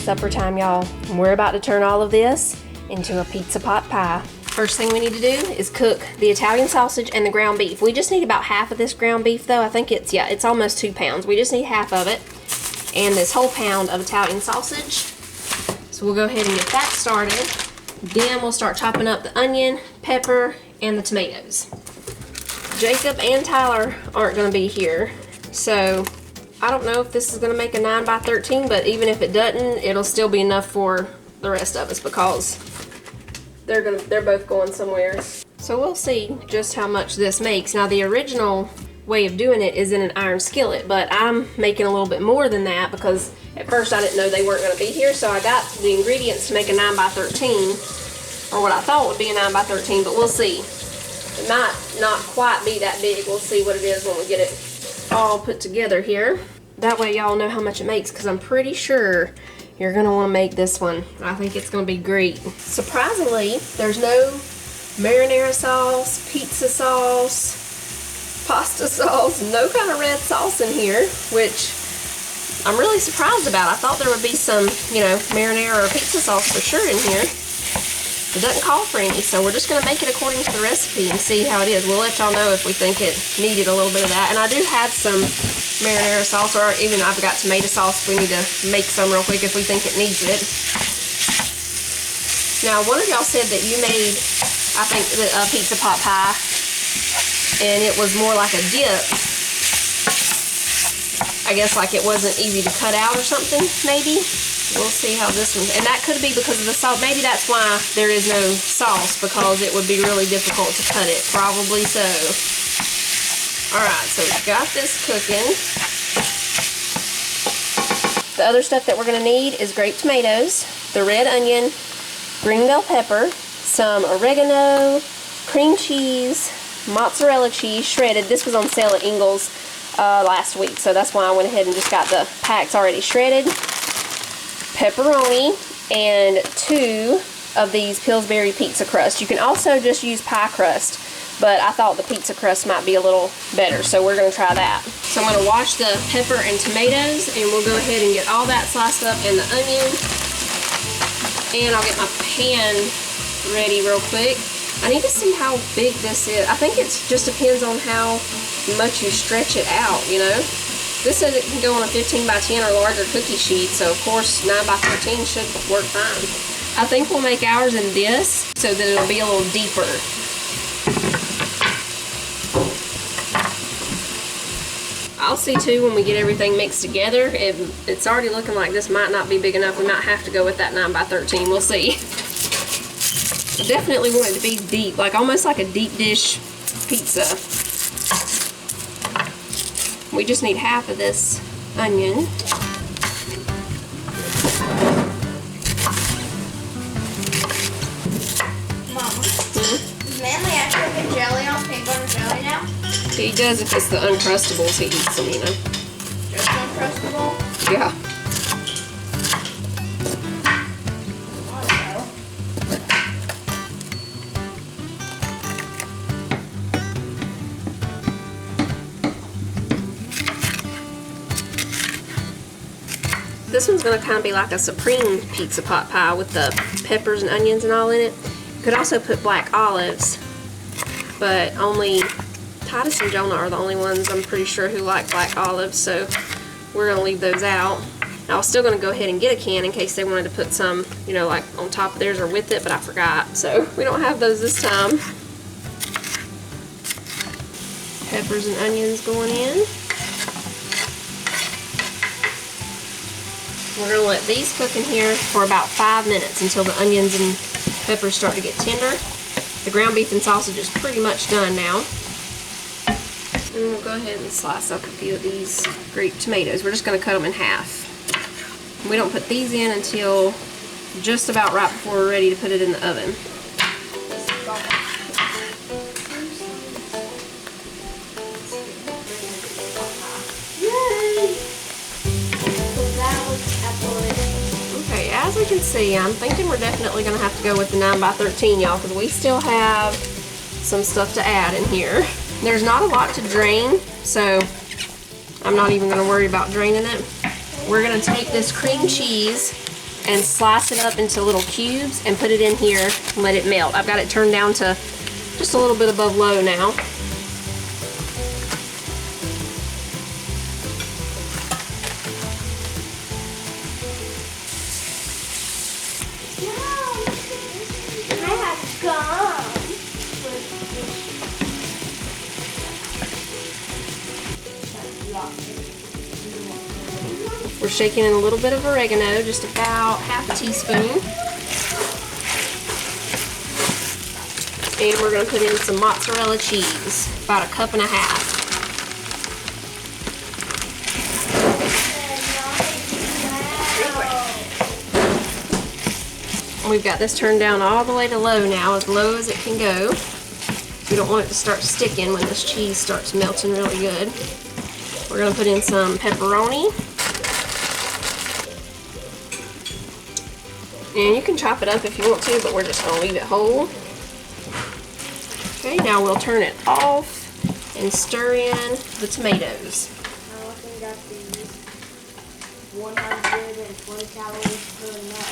supper time, y'all. We're about to turn all of this into a pizza pot pie. First thing we need to do is cook the Italian sausage and the ground beef. We just need about half of this ground beef though. I think it's almost 2 pounds. We just need half of it. And this whole pound of Italian sausage. So we'll go ahead and get that started. Then we'll start chopping up the onion, pepper, and the tomatoes. Jacob and Tyler aren't gonna be here. So I don't know if this is gonna make a 9 by 13, but even if it doesn't, it'll still be enough for the rest of us because they're both going somewhere. So we'll see just how much this makes. Now the original way of doing it is in an iron skillet, but I'm making a little bit more than that because at first I didn't know they weren't gonna be here, so I got the ingredients to make a 9 by 13, or what I thought would be a 9 by 13, but we'll see. It might not quite be that big. We'll see what it is when we get it all put together here. That way y'all know how much it makes, because I'm pretty sure you're gonna want to make this one. I think it's gonna be great. Surprisingly, there's no marinara sauce, pizza sauce, pasta sauce, no kind of red sauce in here, which I'm really surprised about. I thought there would be some, marinara or pizza sauce for sure in here. It doesn't call for any, so we're just gonna make it according to the recipe and see how it is. We'll let y'all know if we think it needed a little bit of that. And I do have some marinara sauce, or even I've got tomato sauce. We need to make some real quick if we think it needs it. Now, one of y'all said that you made, I think, a pizza pot pie, and it was more like a dip. I guess like it wasn't easy to cut out or something, maybe. We'll see how this one, and that could be because of the salt. Maybe that's why there is no sauce, because it would be really difficult to cut it. Probably so. Alright, so we've got this cooking. The other stuff that we're going to need is grape tomatoes, the red onion, green bell pepper, some oregano, cream cheese, mozzarella cheese, shredded. This was on sale at Ingles last week, so that's why I went ahead and just got the packs already shredded. Pepperoni, and 2 of these Pillsbury Pizza Crust. You can also just use pie crust, but I thought the pizza crust might be a little better, so we're going to try that. So I'm going to wash the pepper and tomatoes, and we'll go ahead and get all that sliced up, and the onion. And I'll get my pan ready real quick. I need to see how big this is. I think it just depends on how much you stretch it out, This says it can go on a 15 by 10 or larger cookie sheet, so of course 9 by 13 should work fine. I think we'll make ours in this so that it'll be a little deeper. I'll see too when we get everything mixed together. It's already looking like this might not be big enough. We might have to go with that 9 by 13. We'll see. I definitely want it to be deep, like almost like a deep dish pizza. We just need half of this onion. Mama, does Manly actually get jelly on peanut butter jelly now? He does if it's the Uncrustables, he eats them, Just Uncrustable? Yeah. This one's going to kind of be like a supreme pizza pot pie with the peppers and onions and all in it. You could also put black olives, but only Titus and Jonah are the only ones I'm pretty sure who like black olives, so we're going to leave those out. I was still going to go ahead and get a can in case they wanted to put some, like on top of theirs or with it, but I forgot, so we don't have those this time. Peppers and onions going in. We're going to let these cook in here for about 5 minutes until the onions and peppers start to get tender. The ground beef and sausage is pretty much done now. And we'll go ahead and slice up a few of these grape tomatoes. We're just going to cut them in half. We don't put these in until just about right before we're ready to put it in the oven. Okay, as we can see, I'm thinking we're definitely going to have to go with the 9 by 13, y'all, because we still have some stuff to add in here. There's not a lot to drain, so I'm not even going to worry about draining it. We're going to take this cream cheese and slice it up into little cubes and put it in here and let it melt. I've got it turned down to just a little bit above low now. We're shaking in a little bit of oregano, just about half a teaspoon. And we're going to put in some mozzarella cheese, about 1.5 cups. We've got this turned down all the way to low now, as low as it can go. We don't want it to start sticking when this cheese starts melting really good. We're going to put in some pepperoni. And you can chop it up if you want to, but we're just going to leave it whole. Okay, now we'll turn it off and stir in the tomatoes. I'm looking at these 120 calories per nut.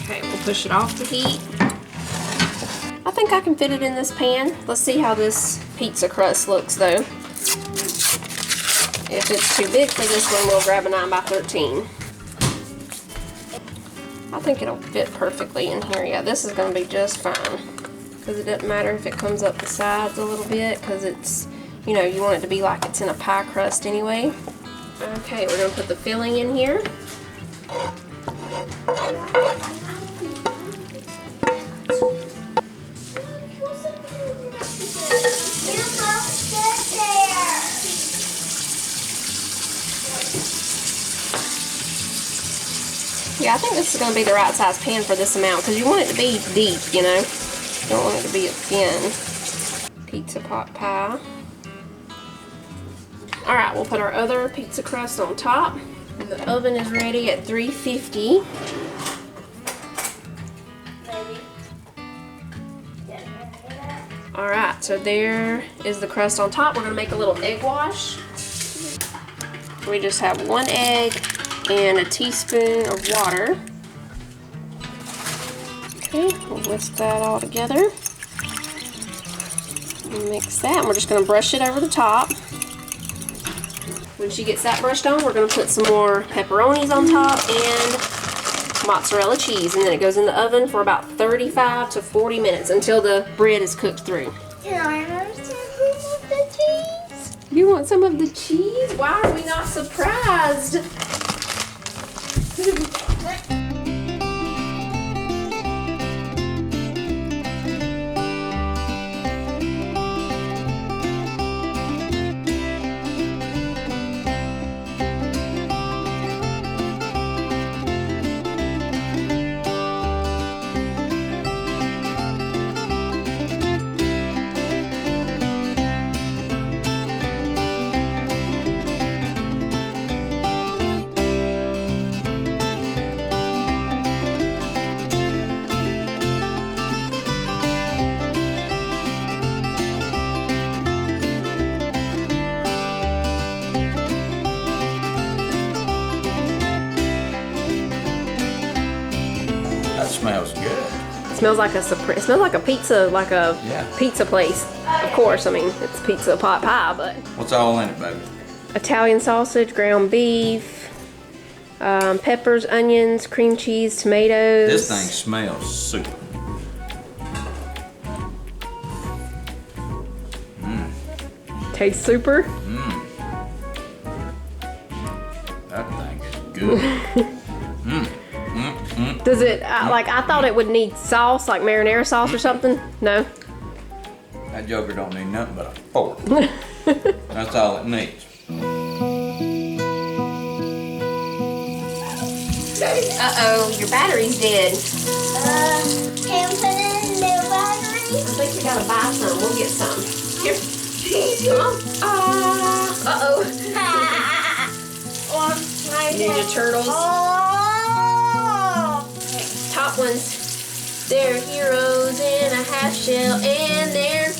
Okay, we'll push it off the heat. I think I can fit it in this pan. Let's see how this pizza crust looks though. If it's too big for this one, we'll grab a 9x13. I think it'll fit perfectly in here. Yeah, this is going to be just fine. Because it doesn't matter if it comes up the sides a little bit, because it's, you know, you want it to be like it's in a pie crust anyway. Okay, we're going to put the filling in here. Yeah, I think this is going to be the right size pan for this amount, because you want it to be deep, you know. You don't want it to be a thin pizza pot pie. Alright, we'll put our other pizza crust on top. And the oven is ready at 350. Alright, so there is the crust on top. We're going to make a little egg wash. We just have 1 egg and a teaspoon of water. Okay, we'll whisk that all together. Mix that, and we're just going to brush it over the top. When she gets that brushed on, we're going to put some more pepperonis on top and mozzarella cheese, and then it goes in the oven for about 35 to 40 minutes until the bread is cooked through. Can I have some of the cheese? You want some of the cheese? Why are we not surprised? Smells good. It smells like a pizza, like a pizza place. Of course, I mean it's pizza pot pie, but What's all in it, baby? Italian sausage, ground beef, peppers, onions, cream cheese, tomatoes. This thing smells super. Tastes super. That thing is good. Does it like I thought it would need sauce, like marinara sauce or something? No. That joker don't need nothing but a fork. That's all it needs. Uh-oh, your battery's dead. Can you put in new battery? I think we gotta buy some. We'll get some. Here. Come on. Uh-oh. Ninja Turtles. Top ones. They're heroes in a half shell and they're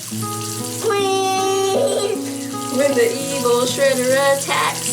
queens. When the evil shredder attacks.